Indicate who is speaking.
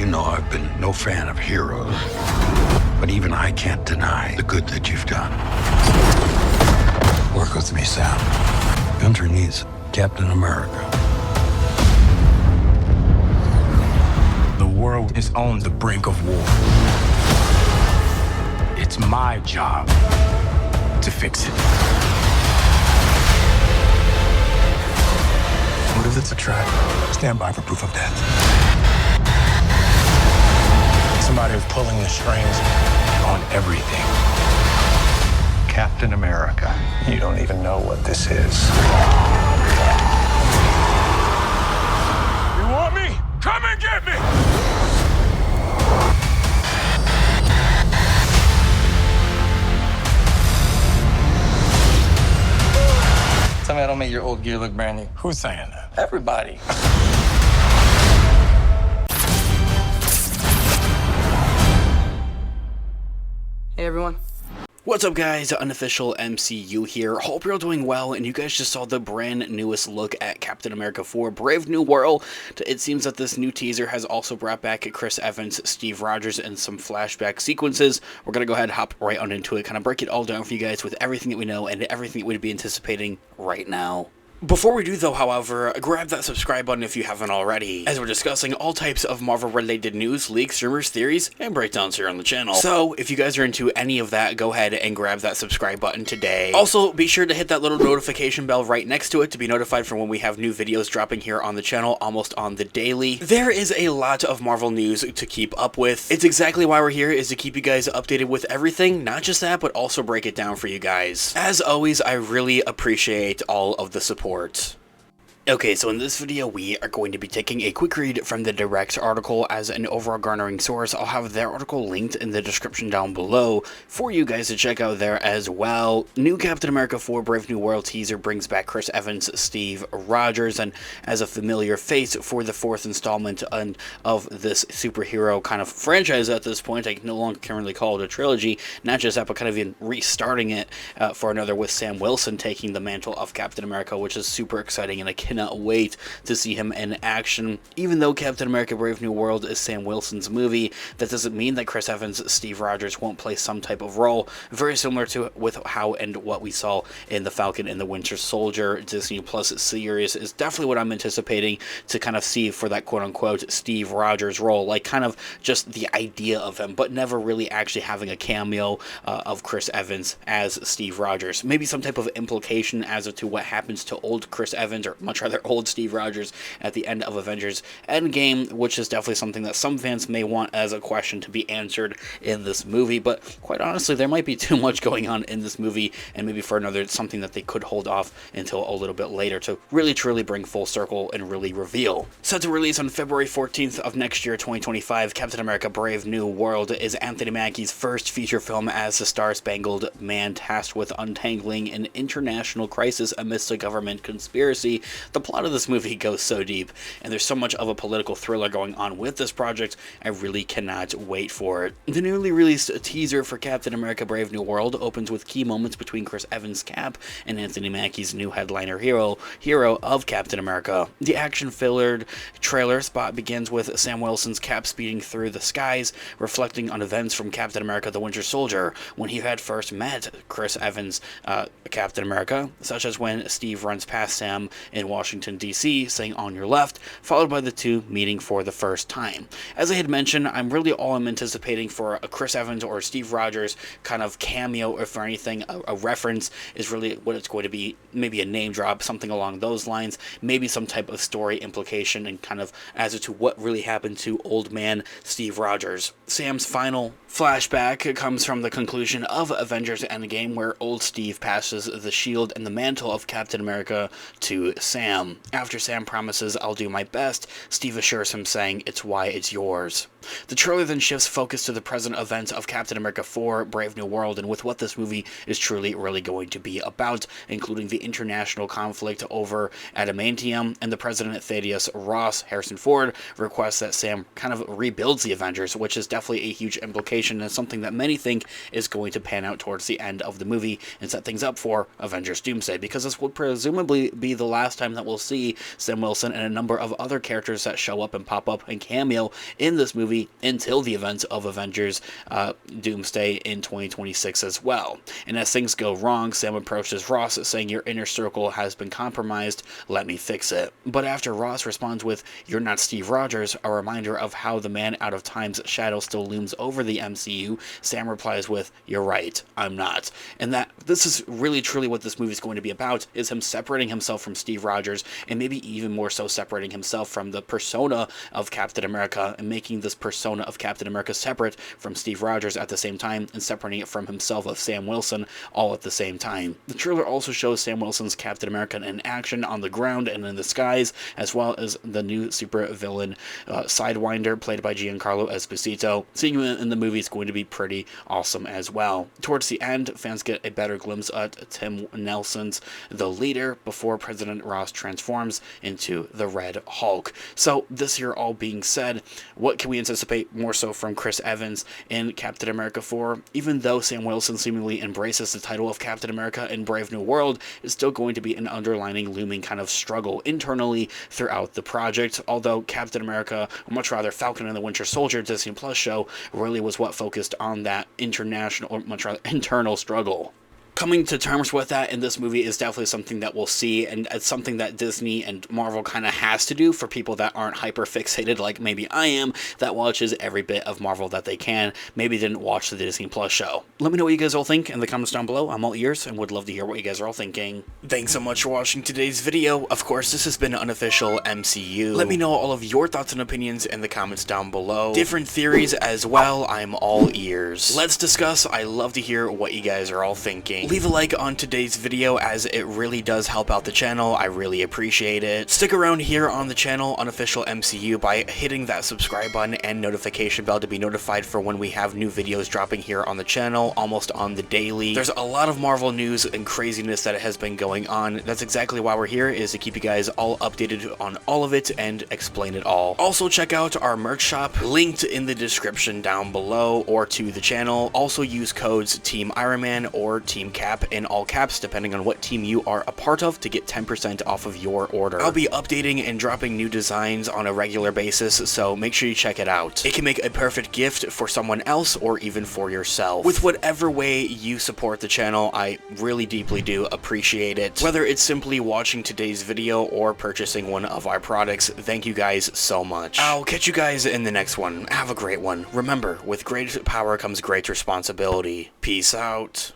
Speaker 1: You know I've been no fan of heroes, but even I can't deny the good that you've done. Work with me, Sam. Country needs Captain America.
Speaker 2: The world is on the brink of war. It's my job to fix it. What if it's a trap? Stand by for proof of death. Somebody is pulling the strings on everything.
Speaker 3: Captain America.
Speaker 2: You don't even know what this is. You want me? Come and get me!
Speaker 4: Tell me I don't make your old gear look brand new.
Speaker 2: Who's saying that?
Speaker 4: Everybody. Hey, everyone.
Speaker 5: What's up, guys? Unofficial MCU here. Hope you're all doing well, and you guys just saw the brand newest look at Captain America 4 Brave New World. It seems that this new teaser has also brought back Chris Evans, Steve Rodgers, and some flashback sequences. We're gonna go ahead and hop right on into it, kind of break it all down for you guys with everything that we know and everything that we'd be anticipating right now. Before we do though, however, grab that subscribe button if you haven't already, as we're discussing all types of Marvel-related news, leaks, rumors, theories, and breakdowns here on the channel. So, if you guys are into any of that, go ahead and grab that subscribe button today. Also, be sure to hit that little notification bell right next to it to be notified for when we have new videos dropping here on the channel almost on the daily. There is a lot of Marvel news to keep up with. It's exactly why we're here, is to keep you guys updated with everything, not just that, but also break it down for you guys. As always, I really appreciate all of the support. Okay, so in this video, we are going to be taking a quick read from the Direct article as an overall garnering source. I'll have their article linked in the description down below for you guys to check out there as well. New Captain America 4 Brave New World teaser brings back Chris Evans, Steve Rodgers, and as a familiar face for the fourth installment of this superhero kind of franchise at this point. I no longer can really call it a trilogy, not just that, but kind of even restarting it for another with Sam Wilson taking the mantle of Captain America, which is super exciting, and I cannot wait to see him in action. Even though Captain America Brave New World is Sam Wilson's movie, that doesn't mean that Chris Evans, Steve Rodgers won't play some type of role, very similar to with how and what we saw in the Falcon and the Winter Soldier Disney Plus series is definitely what I'm anticipating to kind of see for that quote-unquote Steve Rodgers role, like kind of just the idea of him, but never really actually having a cameo of Chris Evans as Steve Rodgers. Maybe some type of implication as to what happens to old Chris Evans, or much rather old Steve Rodgers, at the end of Avengers Endgame, which is definitely something that some fans may want as a question to be answered in this movie. But quite honestly, there might be too much going on in this movie, and maybe for another, it's something that they could hold off until a little bit later to really truly bring full circle and really reveal. Set to release on February 14th of next year, 2025, Captain America Brave New World is Anthony Mackie's first feature film as the Star-Spangled Man tasked with untangling an international crisis amidst a government conspiracy. The plot of this movie goes so deep, and there's so much of a political thriller going on with this project, I really cannot wait for it. The newly released teaser for Captain America Brave New World opens with key moments between Chris Evans' Cap and Anthony Mackie's new headliner hero of Captain America. The action-filled trailer spot begins with Sam Wilson's Cap speeding through the skies, reflecting on events from Captain America the Winter Soldier, when he had first met Chris Evans, Captain America, such as when Steve runs past Sam in Washington, D.C., saying "on your left," followed by the two meeting for the first time. As I had mentioned, I'm anticipating for a Chris Evans or Steve Rodgers kind of cameo, or for anything, a reference is really what it's going to be. Maybe a name drop, something along those lines, maybe some type of story implication, and kind of as to what really happened to old man Steve Rodgers. Sam's final flashback comes from the conclusion of Avengers Endgame, where old Steve passes the shield and the mantle of Captain America to Sam. After Sam promises, "I'll do my best," Steve assures him, saying, "It's why it's yours." The trailer then shifts focus to the present events of Captain America 4 Brave New World, and with what this movie is truly really going to be about, including the international conflict over adamantium, and the President Thaddeus Ross, Harrison Ford, requests that Sam kind of rebuilds the Avengers, which is definitely a huge implication motivation, and something that many think is going to pan out towards the end of the movie and set things up for Avengers Doomsday, because this would presumably be the last time that we'll see Sam Wilson and a number of other characters that show up and pop up and cameo in this movie until the events of Avengers Doomsday in 2026 as well. And as things go wrong, Sam approaches Ross saying, "Your inner circle has been compromised, let me fix it." But after Ross responds with, "You're not Steve Rodgers," a reminder of how the man out of time's shadow still looms over the MCU, Sam replies with, "You're right, I'm not." And that this is really truly what this movie is going to be about, is him separating himself from Steve Rodgers, and maybe even more so separating himself from the persona of Captain America, and making this persona of Captain America separate from Steve Rodgers at the same time, and separating it from himself of Sam Wilson all at the same time. The trailer also shows Sam Wilson's Captain America in action on the ground and in the skies, as well as the new super villain Sidewinder, played by Giancarlo Esposito. Seeing him in the movie is going to be pretty awesome as well. Towards the end, fans get a better glimpse at Tim Nelson's The Leader before President Ross transforms into the Red Hulk. So this here all being said, what can we anticipate more so from Chris Evans in Captain America 4? Even though Sam Wilson seemingly embraces the title of Captain America in Brave New World, it's still going to be an underlining, looming kind of struggle internally throughout the project, although Captain America, or much rather Falcon and the Winter Soldier Disney Plus show, really was what focused on that international, or much rather internal struggle. Coming to terms with that in this movie is definitely something that we'll see, and it's something that Disney and Marvel kind of has to do for people that aren't hyper fixated like maybe I am, that watches every bit of Marvel that they can, maybe didn't watch the Disney Plus show. Let me know what you guys all think in the comments down below. I'm all ears and would love to hear what you guys are all thinking. Thanks so much for watching today's video. Of course, this has been Unofficial MCU. Let me know all of your thoughts and opinions in the comments down below. Different theories as well, I'm all ears. Let's discuss. I love to hear what you guys are all thinking. Leave a like on today's video, as it really does help out the channel. I really appreciate it. Stick around here on the channel, Unofficial MCU, by hitting that subscribe button and notification bell to be notified for when we have new videos dropping here on the channel, almost on the daily. There's a lot of Marvel news and craziness that has been going on. That's exactly why we're here, is to keep you guys all updated on all of it and explain it all. Also, check out our merch shop, linked in the description down below, or to the channel. Also use codes Team Iron Man or Team Cap in all caps, depending on what team you are a part of, to get 10% off of your order. I'll be updating and dropping new designs on a regular basis, so make sure you check it out. It can make a perfect gift for someone else or even for yourself. With whatever way you support the channel, I really deeply do appreciate it. Whether it's simply watching today's video or purchasing one of our products, thank you guys so much. I'll catch you guys in the next one. Have a great one. Remember, with great power comes great responsibility. Peace out.